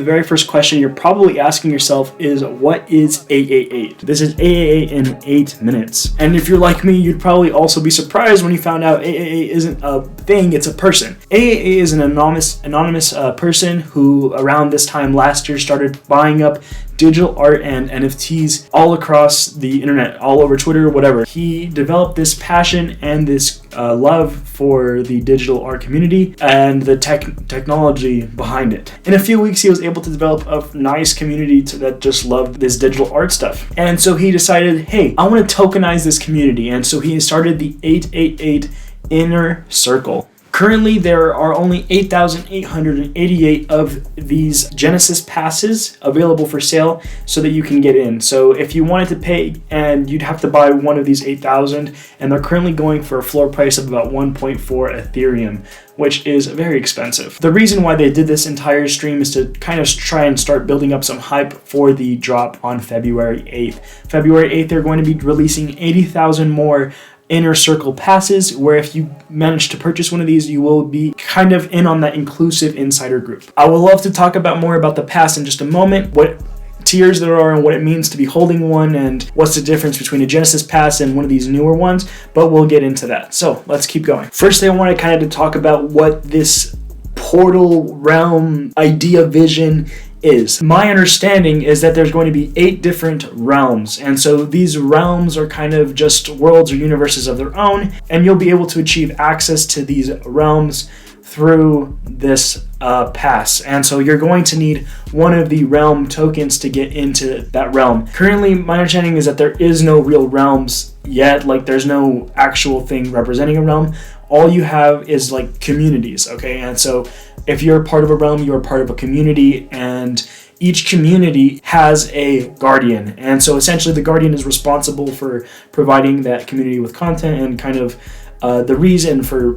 The very first question you're probably asking yourself is, what is 888? This is 888 in 8 minutes. And if you're like me, you'd probably also be surprised when you found out 888 isn't a thing, it's a person. 888 is an anonymous person who around this time last year started buying up digital art and NFTs all across the internet, all over Twitter, whatever. He developed this passion and this love for the digital art community and the technology behind it. In a few weeks, he was able to develop a nice community that just loved this digital art stuff. And so he decided, hey, I want to tokenize this community. And so he started the 888 Inner Circle. Currently, there are only 8,888 of these Genesis passes available for sale so that you can get in. So if you wanted to pay, and you'd have to buy one of these 8,000, and they're currently going for a floor price of about 1.4 Ethereum, which is very expensive. The reason why they did this entire stream is to kind of try and start building up some hype for the drop on February 8th. February 8th, they're going to be releasing 80,000 more Inner Circle passes, where if you manage to purchase one of these, you will be kind of in on that inclusive insider group. I would love to talk more about the pass in just a moment, what tiers there are and what it means to be holding one, and what's the difference between a Genesis pass and one of these newer ones, but we'll get into that. So let's keep going. First, I want to kind of talk about what this portal realm idea vision is. My understanding is that there's going to be 8 different realms, and so these realms are kind of just worlds or universes of their own, and you'll be able to achieve access to these realms through this pass. And so you're going to need one of the realm tokens to get into that realm. Currently, my understanding is that there is no real realms yet, like there's no actual thing representing a realm. All you have is like communities, okay? And so if you're part of a realm, you're part of a community, and each community has a guardian. And so essentially the guardian is responsible for providing that community with content and kind of the reason for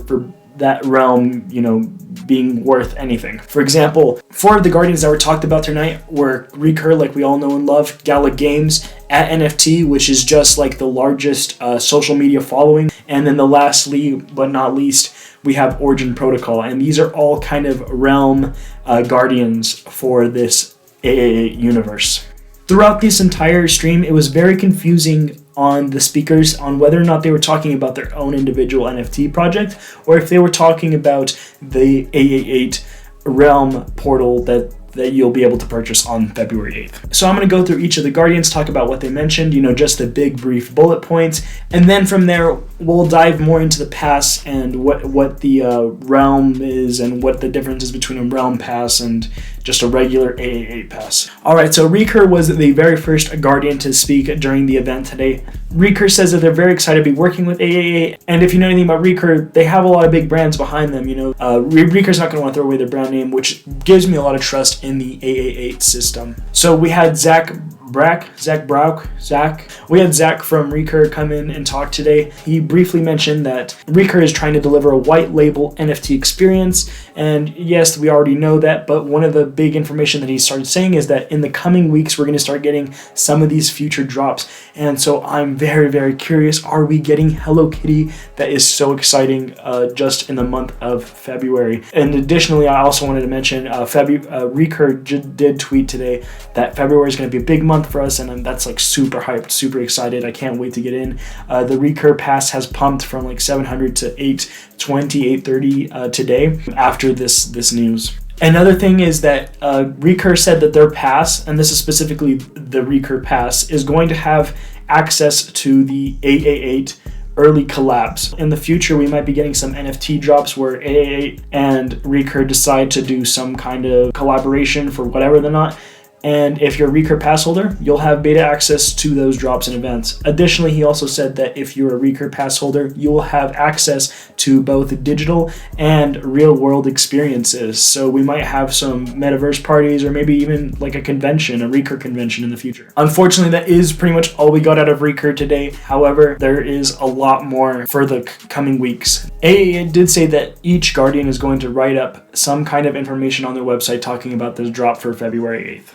that realm, being worth anything. For example, 4 of the guardians that were talked about tonight were Recur, like we all know and love, Gala Games, at NFT, which is just like the largest social media following, and then the lastly but not least, we have Origin Protocol, and these are all kind of realm guardians for this 888 universe. Throughout this entire stream, it was very confusing on the speakers on whether or not they were talking about their own individual NFT project, or if they were talking about the 888 realm portal that you'll be able to purchase on February 8th. So I'm going to go through each of the guardians, talk about what they mentioned, just the big brief bullet points, and then from there we'll dive more into the pass and what the realm is and what the difference is between a realm pass and just a regular 888 pass. Alright, so Recur was the very first guardian to speak during the event today. Recur says that they're very excited to be working with 888, and if you know anything about Recur, they have a lot of big brands behind them. Recur's not going to want to throw away their brand name, which gives me a lot of trust in the 888 system. So we had Zach from Recur come in and talk today. He briefly mentioned that Recur is trying to deliver a white label NFT experience, and yes, we already know that, but one of the big information that he started saying is that in the coming weeks we're going to start getting some of these future drops, and so I'm very, very curious, are we getting Hello Kitty? That is so exciting just in the month of February. And additionally, I also wanted to mention Recur did tweet today that February is going to be a big month for us, and that's like super hyped, super excited. I can't wait to get in. The Recur pass has pumped from like 700 to 820, 830 today after this news. Another thing is that Recur said that their pass, and this is specifically the Recur pass, is going to have access to the 888 early collabs. In the future, we might be getting some NFT drops where 888 and Recur decide to do some kind of collaboration for whatever they're not. And if you're a Recur pass holder, you'll have beta access to those drops and events. Additionally, he also said that if you're a Recur pass holder, you will have access to both digital and real world experiences. So we might have some metaverse parties, or maybe even like a convention, a Recur convention in the future. Unfortunately, that is pretty much all we got out of Recur today. However, there is a lot more for the coming weeks. It did say that each Guardian is going to write up some kind of information on their website talking about this drop for February 8th.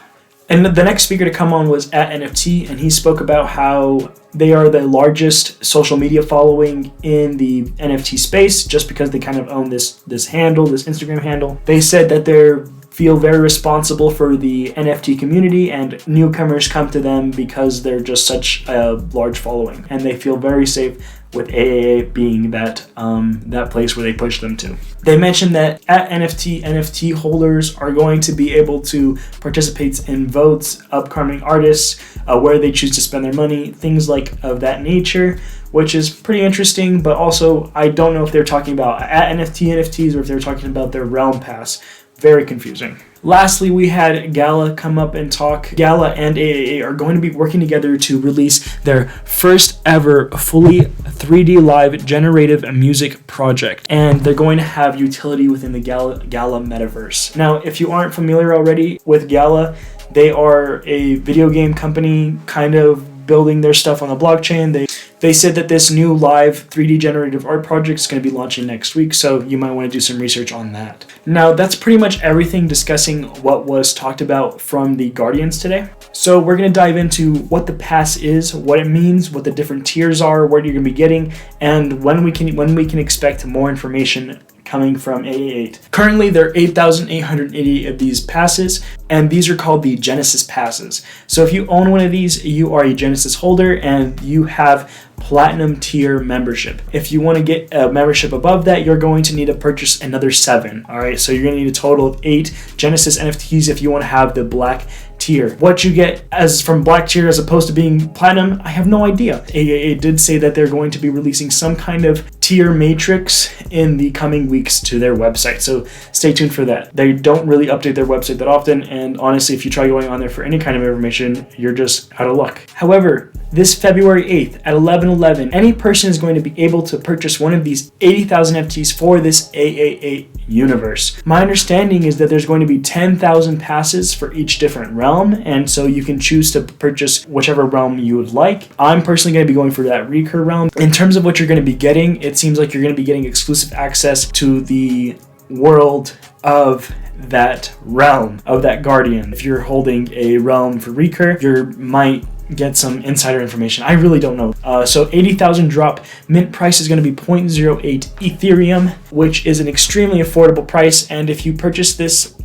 And the next speaker to come on was at NFT, and he spoke about how they are the largest social media following in the NFT space just because they kind of own this handle, this Instagram handle. They said that they're feel very responsible for the NFT community, and newcomers come to them because they're just such a large following, and they feel very safe with AAA being that place where they push them to. They mentioned that at NFT holders are going to be able to participate in votes, upcoming artists, where they choose to spend their money, things like of that nature, which is pretty interesting. But also, I don't know if they're talking about at NFTs or if they're talking about their Realm Pass. Very confusing. Lastly, we had Gala come up and talk. Gala and AAA are going to be working together to release their first ever fully 3D live generative music project, and they're going to have utility within the Gala metaverse. Now, if you aren't familiar already with Gala, they are a video game company kind of building their stuff on the blockchain. They said that this new live 3D generative art project is going to be launching next week, so you might want to do some research on that. Now, that's pretty much everything discussing what was talked about from the Guardians today. So we're going to dive into what the pass is, what it means, what the different tiers are, what you're going to be getting, and when we can expect more information coming from 888. Currently, there are 8,880 of these passes, and these are called the Genesis passes. So if you own one of these, you are a Genesis holder and you have platinum tier membership. If you want to get a membership above that, you're going to need to purchase another 7. All right, so you're going to need a total of 8 Genesis NFTs if you want to have the black tier. What you get as from black tier as opposed to being platinum, I have no idea. AAA did say that they're going to be releasing some kind of tier matrix in the coming weeks to their website, so stay tuned for that. They don't really update their website that often, and honestly, if you try going on there for any kind of information, you're just out of luck. However, this February 8th at 11:11, any person is going to be able to purchase one of these 80,000 NFTs for this AAA universe. My understanding is that there's going to be 10,000 passes for each different realm, and so you can choose to purchase whichever realm you would like. I'm personally going to be going for that Recur realm. In terms of what you're going to be getting, it seems like you're going to be getting exclusive access to the world of that realm, of that Guardian. If you're holding a realm for Recur, you might get some insider information. I really don't know. So 80,000 drop. Mint price is going to be 0.08 Ethereum, which is an extremely affordable price. And if you purchase this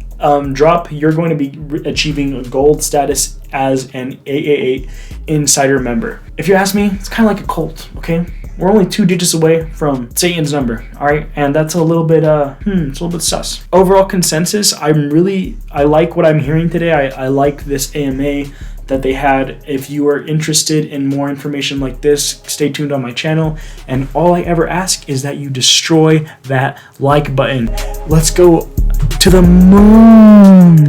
drop, you're going to be achieving gold status as an AAA insider member. If you ask me, it's kind of like a cult, okay? We're only 2 digits away from Satan's number, all right? And that's a little bit, it's a little bit sus. Overall consensus, I like what I'm hearing today. I like this AMA that they had. If you are interested in more information like this, stay tuned on my channel. And all I ever ask is that you destroy that like button. Let's go to the moon.